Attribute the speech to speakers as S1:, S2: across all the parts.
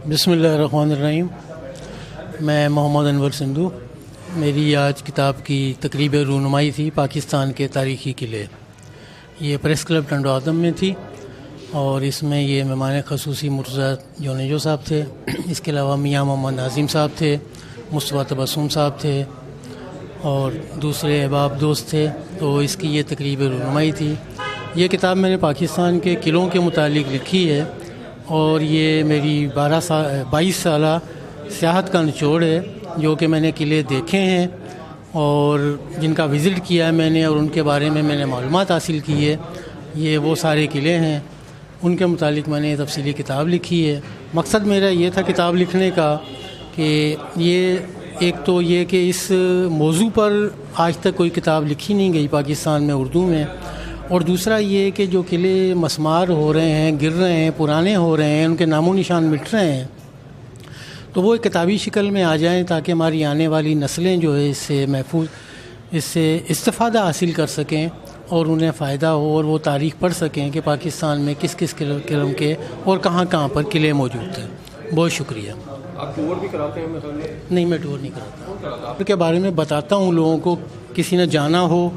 S1: بسم اللہ الرحمن الرحیم. میں محمد انور سندھو. میری آج کتاب کی تقریب رونمائی تھی پاکستان کے تاریخی قلعے. یہ پریس کلب ٹنڈو آدم میں تھی اور اس میں یہ مہمان خصوصی مرتضیٰ جونیجو صاحب تھے. اس کے علاوہ میاں محمد ناظم صاحب تھے, مصطفیٰ تبسم صاحب تھے اور دوسرے احباب دوست تھے. تو اس کی یہ تقریب رونمائی تھی. یہ کتاب میں نے پاکستان کے قلعوں کے متعلق لکھی ہے اور یہ میری 22 سالہ سیاحت کا نچوڑ ہے جو کہ میں نے قلعے دیکھے ہیں اور جن کا وزٹ کیا ہے میں نے اور ان کے بارے میں نے معلومات حاصل کی ہے. یہ وہ سارے قلعے ہیں, ان کے متعلق میں نے تفصیلی کتاب لکھی ہے. مقصد میرا یہ تھا کتاب لکھنے کا کہ یہ ایک تو یہ کہ اس موضوع پر آج تک کوئی کتاب لکھی نہیں گئی پاکستان میں اردو میں, اور دوسرا یہ کہ جو قلعے مسمار ہو رہے ہیں, گر رہے ہیں, پرانے ہو رہے ہیں, ان کے نام و نشان مٹ رہے ہیں, تو وہ ایک کتابی شکل میں آ جائیں تاکہ ہماری آنے والی نسلیں جو ہے اس سے محفوظ, اس سے استفادہ حاصل کر سکیں اور انہیں فائدہ ہو اور وہ تاریخ پڑھ سکیں کہ پاکستان میں کس کس قلم کے اور کہاں کہاں پر قلعے موجود ہیں. بہت شکریہ.
S2: آپ ٹور بھی کراتے ہیں؟
S1: نہیں, میں ٹور نہیں کراتا. ان کے بارے میں بتاتا ہوں لوگوں کو. کسی نے جانا ہو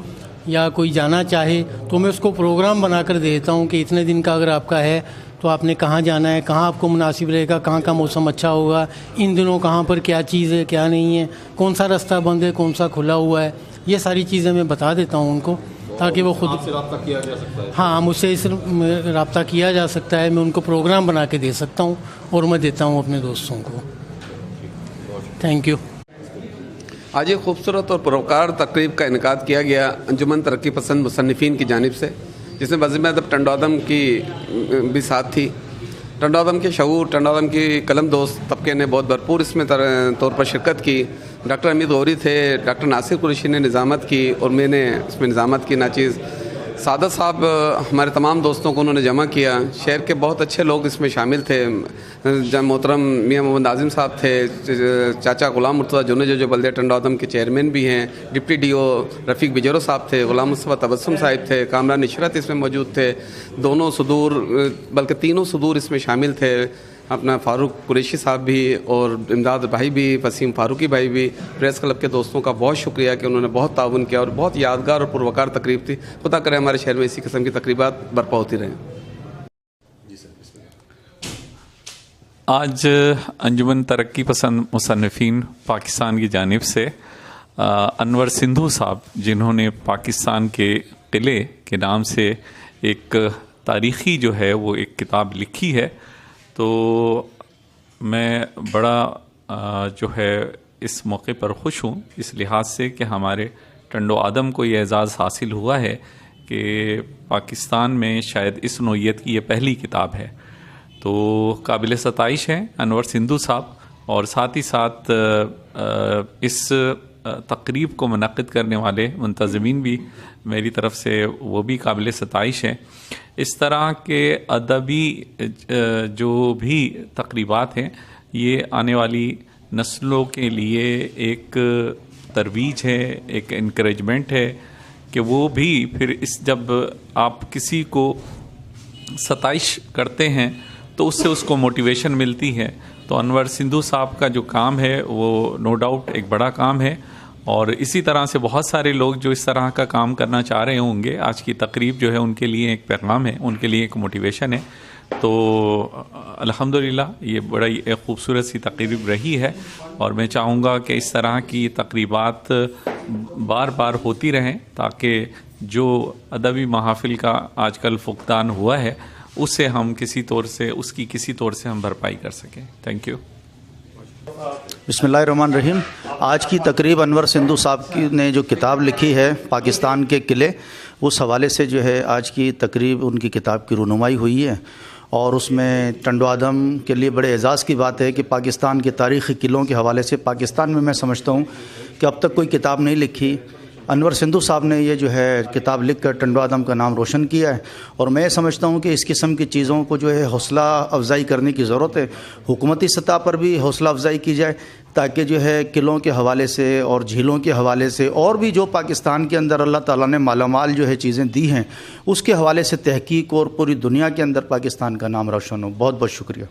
S1: یا کوئی جانا چاہے تو میں اس کو پروگرام بنا کر دیتا ہوں کہ اتنے دن کا اگر آپ کا ہے تو آپ نے کہاں جانا ہے, کہاں آپ کو مناسب رہے گا, کہاں کا موسم اچھا ہوگا, ان دنوں کہاں پر کیا چیز ہے کیا نہیں ہے, کون سا راستہ بند ہے کون سا کھلا ہوا ہے. یہ ساری چیزیں میں بتا دیتا ہوں ان کو تاکہ وہ خود.
S2: آپ سے رابطہ کیا جا سکتا ہے؟
S1: ہاں, مجھ سے اس رابطہ کیا جا سکتا ہے. میں ان کو پروگرام بنا کے دے سکتا ہوں اور میں دیتا ہوں اپنے دوستوں کو. Thank you.
S3: آج ایک خوبصورت اور پروکار تقریب کا انعقاد کیا گیا انجمن ترقی پسند مصنفین کی جانب سے, جس میں وزیر ادب ٹنڈو آدم کی بھی ساتھ تھی. ٹنڈو آدم کے شعور, ٹنڈو آدم کی قلم دوست طبقے نے بہت بھرپور اس میں طور پر شرکت کی. ڈاکٹر امید غوری تھے, ڈاکٹر ناصر قریشی نے نظامت کی اور میں نے اس میں نظامت کی ناچیز. سعادت صاحب ہمارے تمام دوستوں کو انہوں نے جمع کیا. شہر کے بہت اچھے لوگ اس میں شامل تھے. محترم میاں محمد ناظم صاحب تھے, چاچا غلام مرتضیٰ جونیجو جو بلدیہ ٹنڈو آدم کے چیئرمین بھی ہیں, ڈپٹی ڈی او رفیق بجورو صاحب تھے, غلام مصطفیٰ تبسم صاحب تھے, کامران نشرت اس میں موجود تھے, دونوں صدور بلکہ تینوں صدور اس میں شامل تھے, اپنا فاروق قریشی صاحب بھی اور امداد بھائی بھی, وسیم فاروقی بھائی بھی. پریس کلب کے دوستوں کا بہت شکریہ کہ انہوں نے بہت تعاون کیا اور بہت یادگار اور پروکار تقریب تھی. خدا کرے ہمارے شہر میں اسی قسم کی تقریبات برپا ہوتی رہیں.
S4: آج انجمن ترقی پسند مصنفین پاکستان کی جانب سے انور سندھو صاحب, جنہوں نے پاکستان کے قلعے کے نام سے ایک تاریخی جو ہے وہ ایک کتاب لکھی ہے, تو میں بڑا جو ہے اس موقع پر خوش ہوں اس لحاظ سے کہ ہمارے ٹنڈو آدم کو یہ اعزاز حاصل ہوا ہے کہ پاکستان میں شاید اس نوعیت کی یہ پہلی کتاب ہے. تو قابل ستائش ہیں انور سندھو صاحب, اور ساتھ ہی ساتھ اس تقریب کو منعقد کرنے والے منتظمین بھی میری طرف سے وہ بھی قابل ستائش ہیں. اس طرح کے ادبی جو بھی تقریبات ہیں یہ آنے والی نسلوں کے لیے ایک ترویج ہے, ایک انکریجمنٹ ہے کہ وہ بھی پھر جب آپ کسی کو ستائش کرتے ہیں تو اس سے اس کو موٹیویشن ملتی ہے. تو انور سندھو صاحب کا جو کام ہے وہ نو ڈاؤٹ ایک بڑا کام ہے, اور اسی طرح سے بہت سارے لوگ جو اس طرح کا کام کرنا چاہ رہے ہوں گے. آج کی تقریب جو ہے ان کے لیے ایک پیغام ہے, ان کے لیے ایک موٹیویشن ہے. تو الحمدللہ یہ بڑا ایک خوبصورت سی تقریب رہی ہے, اور میں چاہوں گا کہ اس طرح کی تقریبات بار بار ہوتی رہیں تاکہ جو ادبی محافل کا آج کل فقدان ہوا ہے اسے ہم کسی طور سے ہم بھرپائی کر سکیں. Thank you.
S5: بسم اللہ الرحمن الرحیم. آج کی تقریب انور سندھو صاحب نے جو کتاب لکھی ہے پاکستان کے قلعے, اس حوالے سے جو ہے آج کی تقریب ان کی کتاب کی رونمائی ہوئی ہے, اور اس میں ٹنڈو آدم کے لیے بڑے اعزاز کی بات ہے کہ پاکستان کے تاریخی قلعوں کے حوالے سے پاکستان میں سمجھتا ہوں کہ اب تک کوئی کتاب نہیں لکھی. انور سندھو صاحب نے یہ جو ہے کتاب لکھ کر ٹنڈو آدم کا نام روشن کیا ہے, اور میں سمجھتا ہوں کہ اس قسم کی چیزوں کو جو ہے حوصلہ افزائی کرنے کی ضرورت ہے. حکومتی سطح پر بھی حوصلہ افزائی کی جائے تاکہ جو ہے قلعوں کے حوالے سے اور جھیلوں کے حوالے سے اور بھی جو پاکستان کے اندر اللہ تعالیٰ نے مالا مال جو ہے چیزیں دی ہیں اس کے حوالے سے تحقیق اور پوری دنیا کے اندر پاکستان کا نام روشن ہو. بہت بہت شکریہ.